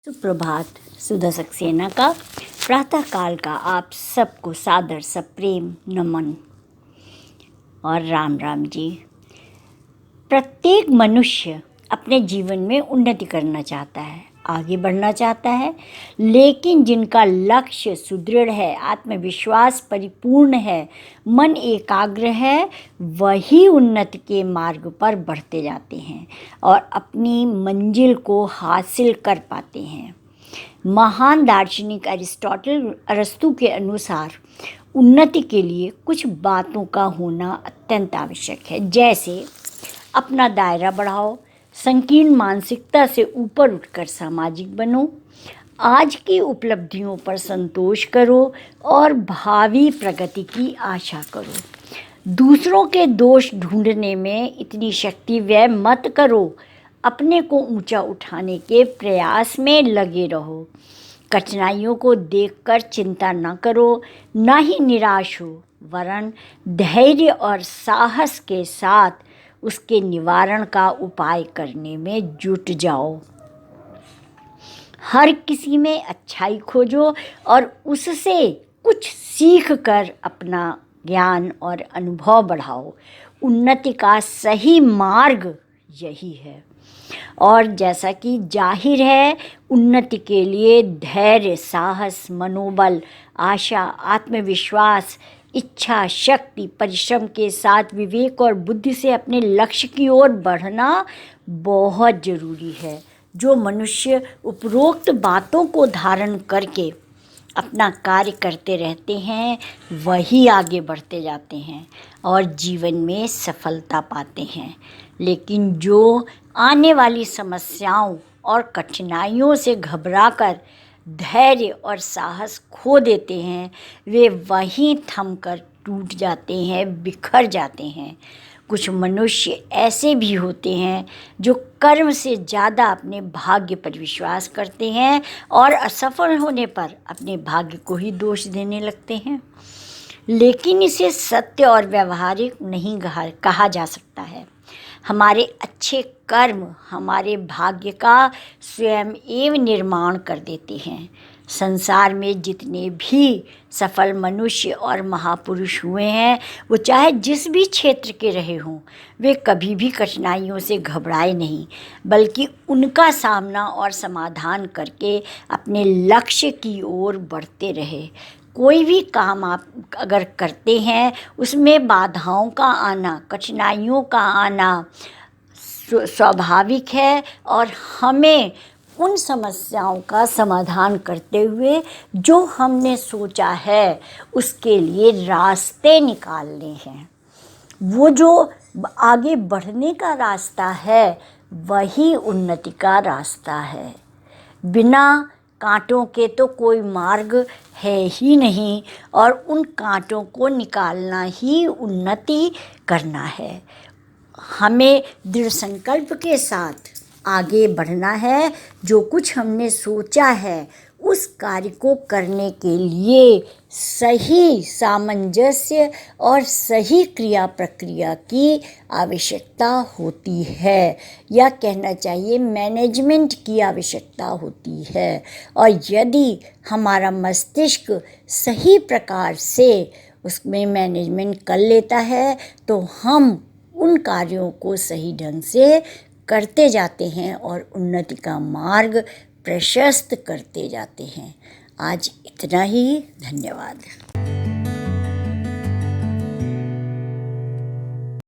सुप्रभात। सुधा सक्सेना का प्रातःकाल का आप सबको सादर सप्रेम नमन और राम राम जी। प्रत्येक मनुष्य अपने जीवन में उन्नति करना चाहता है, आगे बढ़ना चाहता है, लेकिन जिनका लक्ष्य सुदृढ़ है, आत्मविश्वास परिपूर्ण है, मन एकाग्र है, वही उन्नति के मार्ग पर बढ़ते जाते हैं और अपनी मंजिल को हासिल कर पाते हैं। महान दार्शनिक अरस्तु के अनुसार उन्नति के लिए कुछ बातों का होना अत्यंत आवश्यक है, जैसे अपना दायरा बढ़ाओ, संकीर्ण मानसिकता से ऊपर उठकर सामाजिक बनो, आज की उपलब्धियों पर संतोष करो और भावी प्रगति की आशा करो। दूसरों के दोष ढूंढने में इतनी शक्ति व्यय मत करो, अपने को ऊंचा उठाने के प्रयास में लगे रहो। कठिनाइयों को देखकर चिंता न करो, न ही निराश हो, वरन धैर्य और साहस के साथ उसके निवारण का उपाय करने में जुट जाओ। हर किसी में अच्छाई खोजो और उससे कुछ सीख कर अपना ज्ञान और अनुभव बढ़ाओ। उन्नति का सही मार्ग यही है। और जैसा कि जाहिर है, उन्नति के लिए धैर्य, साहस, मनोबल, आशा, आत्मविश्वास, इच्छा शक्ति, परिश्रम के साथ विवेक और बुद्धि से अपने लक्ष्य की ओर बढ़ना बहुत ज़रूरी है। जो मनुष्य उपरोक्त बातों को धारण करके अपना कार्य करते रहते हैं, वही आगे बढ़ते जाते हैं और जीवन में सफलता पाते हैं। लेकिन जो आने वाली समस्याओं और कठिनाइयों से घबराकर धैर्य और साहस खो देते हैं, वे वहीं थमकर टूट जाते हैं, बिखर जाते हैं। कुछ मनुष्य ऐसे भी होते हैं जो कर्म से ज़्यादा अपने भाग्य पर विश्वास करते हैं और असफल होने पर अपने भाग्य को ही दोष देने लगते हैं। लेकिन इसे सत्य और व्यवहारिक नहीं कहा जा सकता है। हमारे अच्छे कर्म हमारे भाग्य का स्वयं एवं निर्माण कर देते हैं। संसार में जितने भी सफल मनुष्य और महापुरुष हुए हैं, वो चाहे जिस भी क्षेत्र के रहे हों, वे कभी भी कठिनाइयों से घबराए नहीं, बल्कि उनका सामना और समाधान करके अपने लक्ष्य की ओर बढ़ते रहे। कोई भी काम आप अगर करते हैं, उसमें बाधाओं का आना, कठिनाइयों का आना स्वाभाविक है और हमें उन समस्याओं का समाधान करते हुए जो हमने सोचा है उसके लिए रास्ते निकालने हैं। वो जो आगे बढ़ने का रास्ता है, वही उन्नति का रास्ता है। बिना कांटों के तो कोई मार्ग है ही नहीं और उन कांटों को निकालना ही उन्नति करना है। हमें दृढ़ संकल्प के साथ आगे बढ़ना है। जो कुछ हमने सोचा है उस कार्य को करने के लिए सही सामंजस्य और सही क्रिया प्रक्रिया की आवश्यकता होती है, या कहना चाहिए मैनेजमेंट की आवश्यकता होती है। और यदि हमारा मस्तिष्क सही प्रकार से उसमें मैनेजमेंट कर लेता है, तो हम उन कार्यों को सही ढंग से करते जाते हैं और उन्नति का मार्ग प्रशस्त करते जाते हैं। आज इतना ही। धन्यवाद।